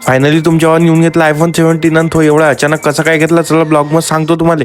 Finally तुमच्या वाहन येऊन घेतला आयफोन 17 आणि तो एवढा अचानक कसा काय घेतला चला ब्लॉग मध्ये सांगतो तुम्हाला.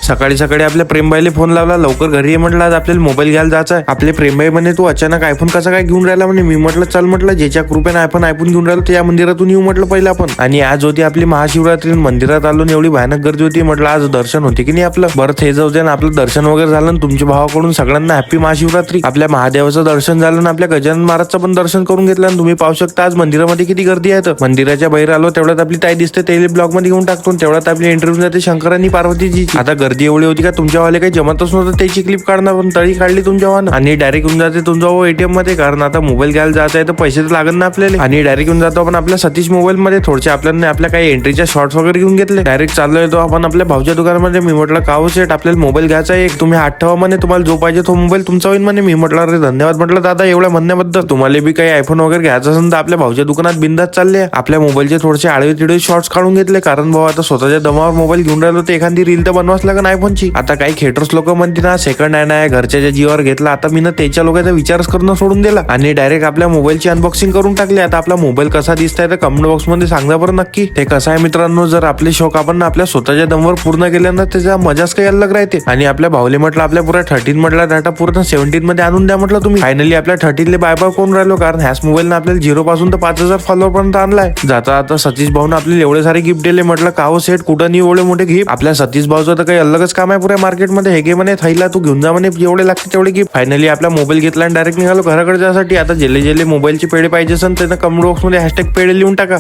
सकाळी सकाळी आपल्या प्रेमबाईला फोन लावला, लवकर घरी ये म्हटलं, आज आपल्याला मोबाईल घ्यायला जायचा आहे. आपले प्रेमबाई म्हणे तू अचानक आयफोन कसा काय घेऊन राहिला म्हणे. मी म्हटलं चल म्हटलं, ज्याच्या कृपेने आयफोन घेऊन राहिलो त्या मंदिरातून येऊ म्हटलं पहिलं आपण. आणि आज होती आपली महाशिवरात्री, मंदिरात आलो एवढी भयानक गर्दी होती. म्हटलं आज दर्शन होते की नाही आपलं. बरं हे जाऊ दे ना, आपलं दर्शन वगैरे झालं. तुमच्या भावाकडून सगळ्यांना हॅपी महाशिवरात्री. आपल्या महादेवाचं दर्शन झालं, आपल्या गजानन महाराजचं पण दर्शन करून घेतलं. आणि तुम्ही पाहू शकता आज मंदिरामध्ये किती गर्दी आहे. मंदिराच्या बाहेर आलो तेवढ्यात आपली ताई दिसते, त्याला ब्लॉग मध्ये घेऊन टाकतो. तेवढ्यात आपली इंटरव्ह्यू जाते शंकर आणि पार्वतीची. आता गर्दी एवढी होती का तुमच्यावाले काही जमतच नव्हतं त्याची क्लिप काढणं, पण तळी काढली तुमच्यावान. आणि डायरेक्ट येऊन जाते तुमचा एटीएम मध्ये, कारण आता मोबाईल घ्यायला जायचं आहे तर पैसे तर लागत ना आपल्याला. आणि डायरेक्ट येऊन जातो आपण आपल्या सतीश मोबाईल मध्ये. थोडसे आपल्या काही एंट्रीच्या शॉर्ट्स वगैरे घेऊन घेतले. डायरेक्ट चाललो येतो आपण आपल्या भाऊच्या दुकानामध्ये. मी म्हटलं काहो सेट आपल्याला मोबाईल घ्यायचा आहे, तुम्ही हात ठेवा म्हणे, तुम्हाला जो पाहिजे तो मोबाईल तुमचा होईल म्हणे. मी म्हटलं अरे धन्यवाद म्हटलं दादा एवढ्या म्हणण्याबद्दल. तुम्हाला बी काही आयफोन वगैरे घ्यायचं असेल तर आपल्या भाऊच्या दुकानात बिंदास चालले. आपल्या मोबाईलचे थोडेसे आडवे तिडवे शॉर्ट्स काढून घेतले, कारण भाऊ आता स्वतःच्या दमावर मोबाईल घेऊन राहिलो तर एखादी रील तर बनवाच लागेल आयफोनची. आता काही खेटर्स लोक म्हणते ना सेकंड हँड आहे, घरच्या जीवावर घेतला. आता मी ना त्याच्या लोकांचा विचारच करणं सोडून दिला आणि डायरेक्ट आपल्या मोबाईलची अनबॉक्सिंग करून टाकली. आता आपला मोबाईल कसा दिसताय तर कमेंट बॉक्स मध्ये सांगा बरं नक्की. ते कसं आहे मित्रांनो, जर आपले शौक आपण आपल्या स्वतःच्या दमवर पूर्ण केले ना त्याचा मजाच काही अलग राहते. आणि आपल्या भाऊले म्हटलं आपल्या पुरा 13 मधला डाटा पूर्ण 17 मध्ये आणून द्या म्हटलं तुम्ही. फायनली आपल्या 13 बाय बाय कोण राहिलो, कारण ह्याच मोबाईलने आपल्याला 0 पासून तर 5000 फॉलोअर पर्यंत आणलाय. जाता आता सतीश भाऊने आपल्याला एवढे सारे गिफ्ट दिले. म्हटलं काहो सेट कुठं नाही एवढे मोठे गिफ्ट. आपल्या सतीश भाऊचं तर काही अलगच काम आहे पुऱ्या मार्केटमध्ये. हे घे म्हणे थैला तू घेऊन जा म्हणे, जेवढे लागते तेवढे गिफ्ट. फायनली आपला मोबाईल घेतला आणि डायरेक्ट निघालो घराकडे जाण्यासाठी. आता जेले मोबाईलचे पेढे पाहिजे असेल त्यांना कमेंट बॉक्स मध्ये हॅशटॅग पेढे लिहून टाका.